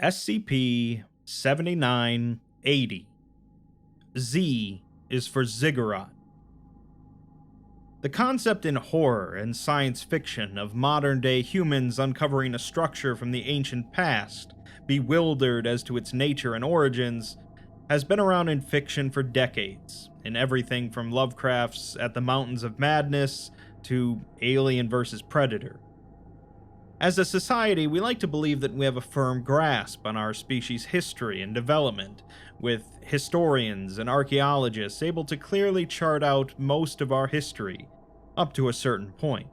SCP-7980. Z is for Ziggurat. The concept in horror and science fiction of modern-day humans uncovering a structure from the ancient past, bewildered as to its nature and origins, has been around in fiction for decades, in everything from Lovecraft's At the Mountains of Madness to Alien vs. Predator. As a society, we like to believe that we have a firm grasp on our species' history and development, with historians and archaeologists able to clearly chart out most of our history, up to a certain point.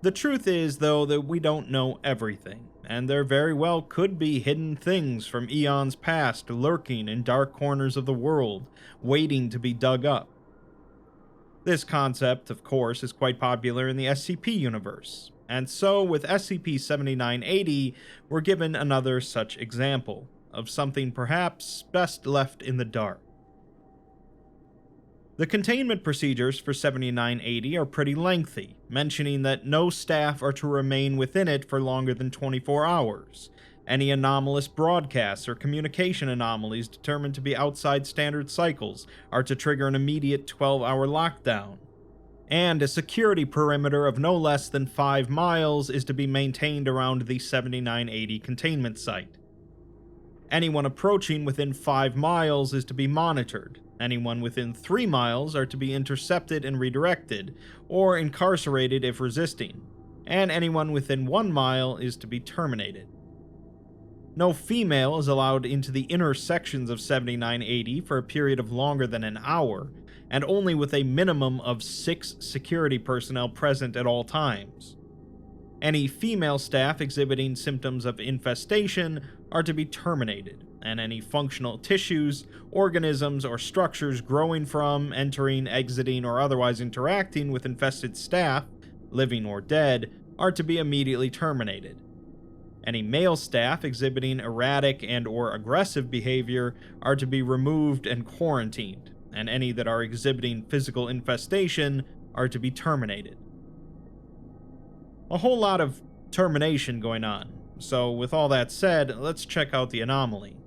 The truth is, though, that we don't know everything, and there very well could be hidden things from eons past lurking in dark corners of the world, waiting to be dug up. This concept, of course, is quite popular in the SCP universe, and so with SCP-7980, we're given another such example of something perhaps best left in the dark. The containment procedures for 7980 are pretty lengthy, mentioning that no staff are to remain within it for longer than 24 hours. Any anomalous broadcasts or communication anomalies determined to be outside standard cycles are to trigger an immediate 12-hour lockdown. And a security perimeter of no less than 5 miles is to be maintained around the 7980 containment site. Anyone approaching within 5 miles is to be monitored. Anyone within 3 miles are to be intercepted and redirected, or incarcerated if resisting, and anyone within 1 mile is to be terminated. No female is allowed into the inner sections of 7980 for a period of longer than an hour, and only with a minimum of 6 security personnel present at all times. Any female staff exhibiting symptoms of infestation are to be terminated, and any functional tissues, organisms, or structures growing from, entering, exiting, or otherwise interacting with infested staff, living or dead, are to be immediately terminated. Any male staff exhibiting erratic and/or aggressive behavior are to be removed and quarantined, and any that are exhibiting physical infestation are to be terminated. A whole lot of termination going on, so with all that said, let's check out the anomaly.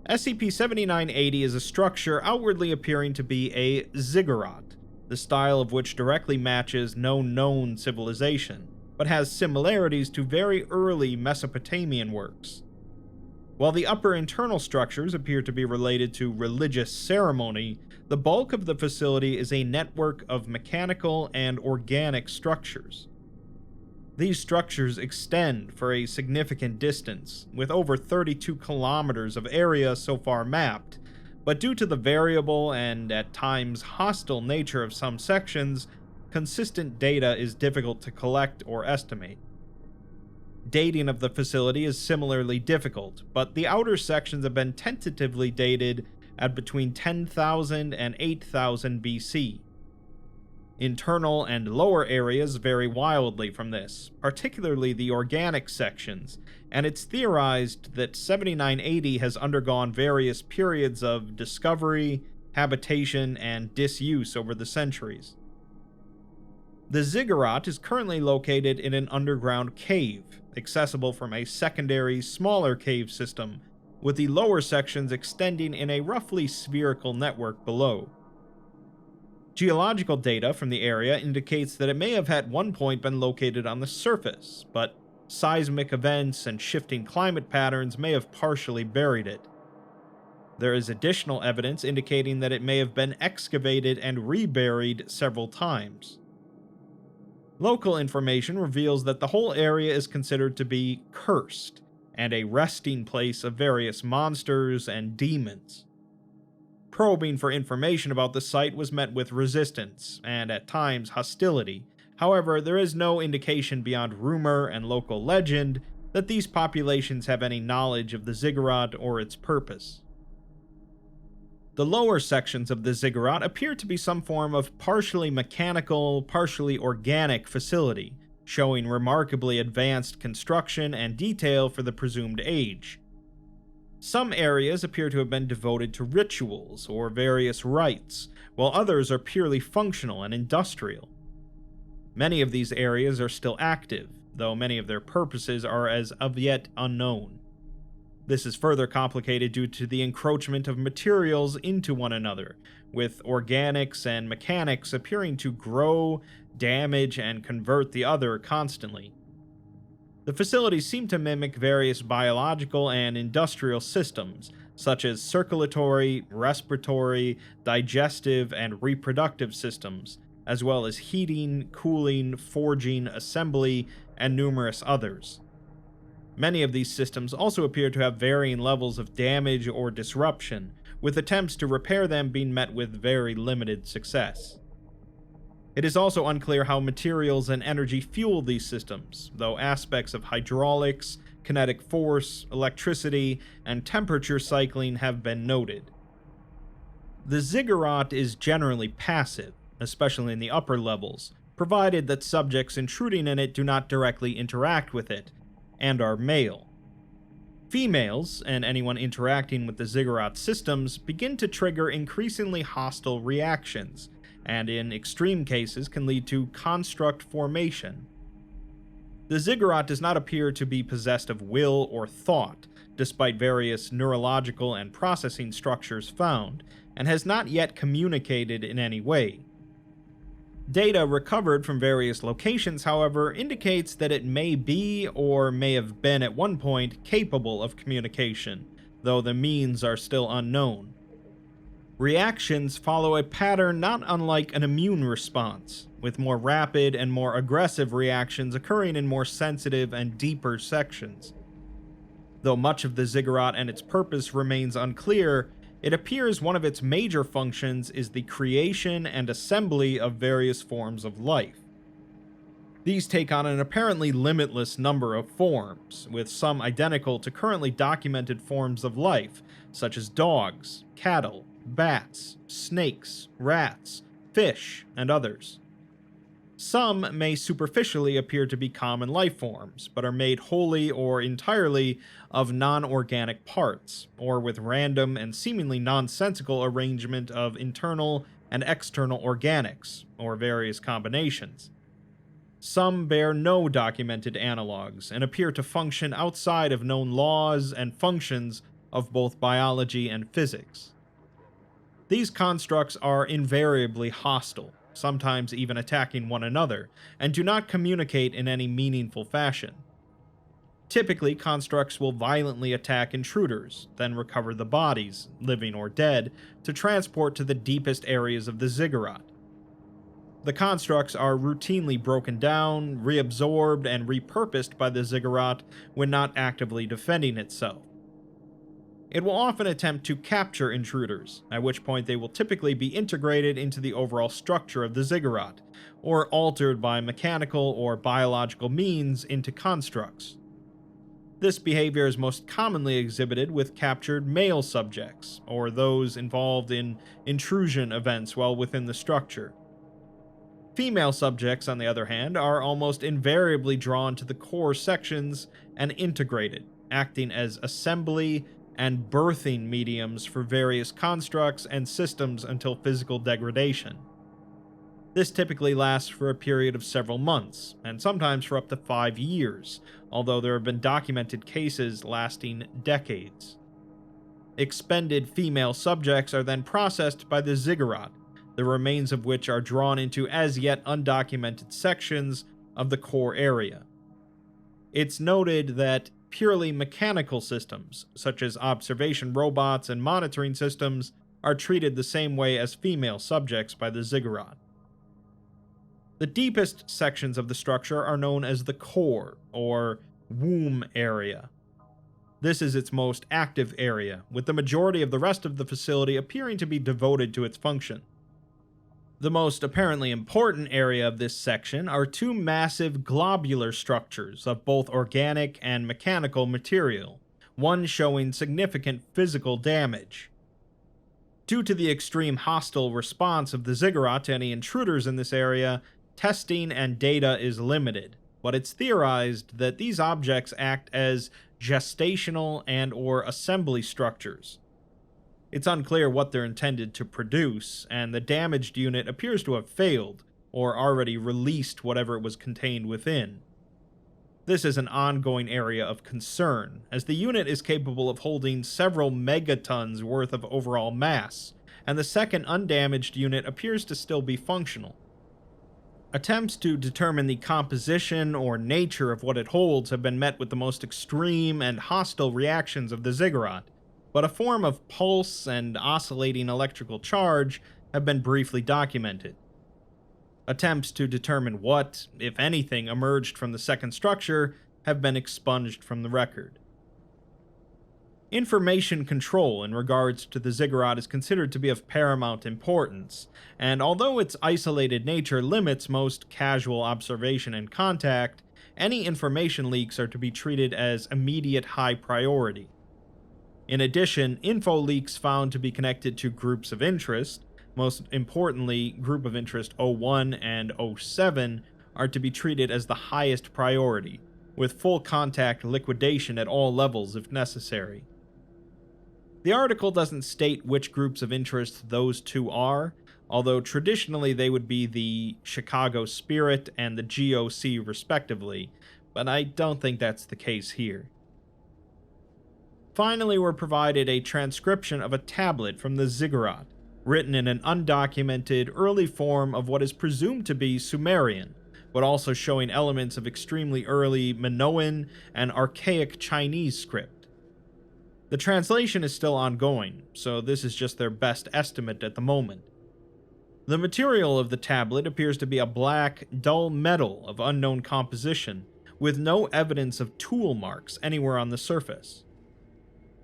SCP-7980 is a structure outwardly appearing to be a ziggurat, the style of which directly matches no known civilization, but has similarities to very early Mesopotamian works. While the upper internal structures appear to be related to religious ceremony, the bulk of the facility is a network of mechanical and organic structures. These structures extend for a significant distance, with over 32 kilometers of area so far mapped, but due to the variable and at times hostile nature of some sections, consistent data is difficult to collect or estimate. Dating of the facility is similarly difficult, but the outer sections have been tentatively dated at between 10,000 and 8,000 BC. Internal and lower areas vary wildly from this, particularly the organic sections, and it's theorized that 7980 has undergone various periods of discovery, habitation, and disuse over the centuries. The Ziggurat is currently located in an underground cave, accessible from a secondary, smaller cave system, with the lower sections extending in a roughly spherical network below. Geological data from the area indicates that it may have at one point been located on the surface, but seismic events and shifting climate patterns may have partially buried it. There is additional evidence indicating that it may have been excavated and reburied several times. Local information reveals that the whole area is considered to be cursed, and a resting place of various monsters and demons. Probing for information about the site was met with resistance, and at times hostility. However, there is no indication beyond rumor and local legend that these populations have any knowledge of the Ziggurat or its purpose. The lower sections of the Ziggurat appear to be some form of partially mechanical, partially organic facility, showing remarkably advanced construction and detail for the presumed age. Some areas appear to have been devoted to rituals or various rites, while others are purely functional and industrial. Many of these areas are still active, though many of their purposes are as of yet unknown. This is further complicated due to the encroachment of materials into one another, with organics and mechanics appearing to grow, damage, and convert the other constantly. The facilities seem to mimic various biological and industrial systems, such as circulatory, respiratory, digestive, and reproductive systems, as well as heating, cooling, forging, assembly, and numerous others. Many of these systems also appear to have varying levels of damage or disruption, with attempts to repair them being met with very limited success. It is also unclear how materials and energy fuel these systems, though aspects of hydraulics, kinetic force, electricity, and temperature cycling have been noted. The Ziggurat is generally passive, especially in the upper levels, provided that subjects intruding in it do not directly interact with it, and are male. Females, and anyone interacting with the Ziggurat systems, begin to trigger increasingly hostile reactions, and in extreme cases can lead to construct formation. The Ziggurat does not appear to be possessed of will or thought, despite various neurological and processing structures found, and has not yet communicated in any way. Data recovered from various locations, however, indicates that it may be, or may have been at one point, capable of communication, though the means are still unknown. Reactions follow a pattern not unlike an immune response, with more rapid and more aggressive reactions occurring in more sensitive and deeper sections. Though much of the Ziggurat and its purpose remains unclear, it appears one of its major functions is the creation and assembly of various forms of life. These take on an apparently limitless number of forms, with some identical to currently documented forms of life, such as dogs, cattle, bats, snakes, rats, fish, and others. Some may superficially appear to be common life forms, but are made wholly or entirely of non-organic parts, or with random and seemingly nonsensical arrangement of internal and external organics, or various combinations. Some bear no documented analogs and appear to function outside of known laws and functions of both biology and physics. These constructs are invariably hostile, sometimes even attacking one another, and do not communicate in any meaningful fashion. Typically, constructs will violently attack intruders, then recover the bodies, living or dead, to transport to the deepest areas of the Ziggurat. The constructs are routinely broken down, reabsorbed, and repurposed by the Ziggurat when not actively defending itself. It will often attempt to capture intruders, at which point they will typically be integrated into the overall structure of the Ziggurat, or altered by mechanical or biological means into constructs. This behavior is most commonly exhibited with captured male subjects, or those involved in intrusion events while within the structure. Female subjects, on the other hand, are almost invariably drawn to the core sections and integrated, acting as assembly and birthing mediums for various constructs and systems until physical degradation. This typically lasts for a period of several months, and sometimes for up to 5 years, although there have been documented cases lasting decades. Expended female subjects are then processed by the Ziggurat, the remains of which are drawn into as yet undocumented sections of the core area. It's noted that purely mechanical systems, such as observation robots and monitoring systems, are treated the same way as female subjects by the Ziggurat. The deepest sections of the structure are known as the core, or womb area. This is its most active area, with the majority of the rest of the facility appearing to be devoted to its function. The most apparently important area of this section are two massive globular structures of both organic and mechanical material, one showing significant physical damage. Due to the extreme hostile response of the Ziggurat to any intruders in this area, testing and data is limited, but it's theorized that these objects act as gestational and/or assembly structures. It's unclear what they're intended to produce, and the damaged unit appears to have failed, or already released whatever it was contained within. This is an ongoing area of concern, as the unit is capable of holding several megatons worth of overall mass, and the second undamaged unit appears to still be functional. Attempts to determine the composition or nature of what it holds have been met with the most extreme and hostile reactions of the Ziggurat, but a form of pulse and oscillating electrical charge have been briefly documented. Attempts to determine what, if anything, emerged from the second structure have been expunged from the record. Information control in regards to the Ziggurat is considered to be of paramount importance, and although its isolated nature limits most casual observation and contact, any information leaks are to be treated as immediate high priority. In addition, info leaks found to be connected to groups of interest, most importantly, Group of Interest 01 and 07, are to be treated as the highest priority, with full contact liquidation at all levels if necessary. The article doesn't state which groups of interest those two are, although traditionally they would be the Chicago Spirit and the GOC respectively, but I don't think that's the case here. Finally, we're provided a transcription of a tablet from the Ziggurat, written in an undocumented, early form of what is presumed to be Sumerian, but also showing elements of extremely early Minoan and archaic Chinese script. The translation is still ongoing, so this is just their best estimate at the moment. The material of the tablet appears to be a black, dull metal of unknown composition, with no evidence of tool marks anywhere on the surface.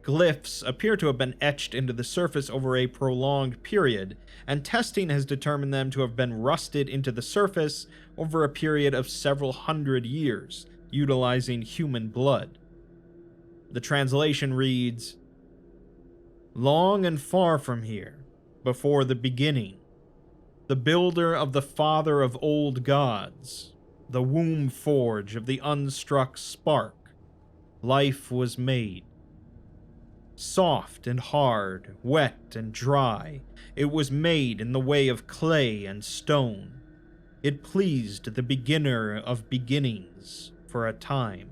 Glyphs appear to have been etched into the surface over a prolonged period, and testing has determined them to have been rusted into the surface over a period of several hundred years, utilizing human blood. The translation reads, "Long and far from here, before the beginning, the builder of the father of old gods, the womb forge of the unstruck spark, life was made. Soft and hard, wet and dry, it was made in the way of clay and stone. It pleased the beginner of beginnings for a time.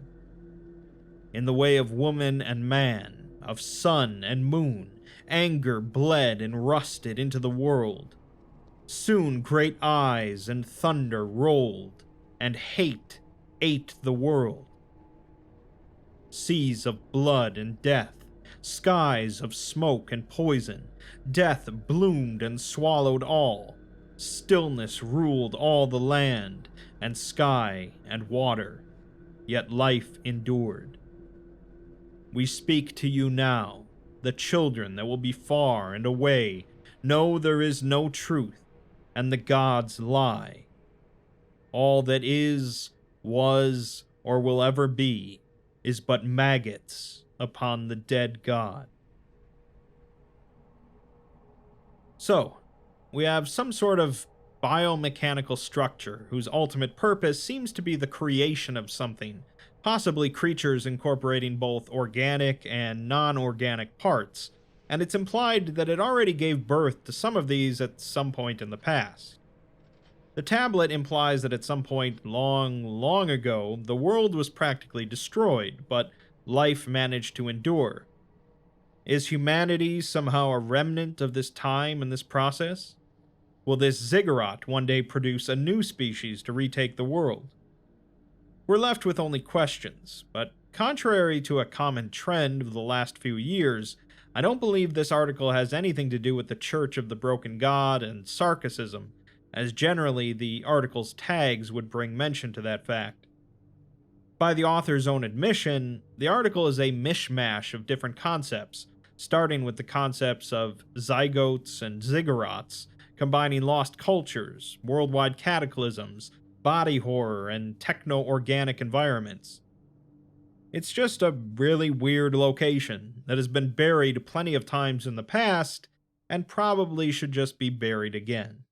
In the way of woman and man, of sun and moon, anger bled and rusted into the world. Soon great eyes and thunder rolled, and hate ate the world. Seas of blood and death, skies of smoke and poison, death bloomed and swallowed all. Stillness ruled all the land, and sky and water, yet life endured. We speak to you now, the children that will be far and away, know there is no truth, and the gods lie. All that is, was, or will ever be, is but maggots upon the dead god." So, we have some sort of biomechanical structure whose ultimate purpose seems to be the creation of something, possibly creatures incorporating both organic and non-organic parts, and it's implied that it already gave birth to some of these at some point in the past. The tablet implies that at some point long, long ago, the world was practically destroyed, but life managed to endure. Is humanity somehow a remnant of this time and this process? Will this Ziggurat one day produce a new species to retake the world? We're left with only questions, but contrary to a common trend of the last few years, I don't believe this article has anything to do with the Church of the Broken God and Sarkicism, as generally the article's tags would bring mention to that fact. By the author's own admission, the article is a mishmash of different concepts, starting with the concepts of zygotes and ziggurats, combining lost cultures, worldwide cataclysms, body horror, and techno-organic environments. It's just a really weird location that has been buried plenty of times in the past, and probably should just be buried again.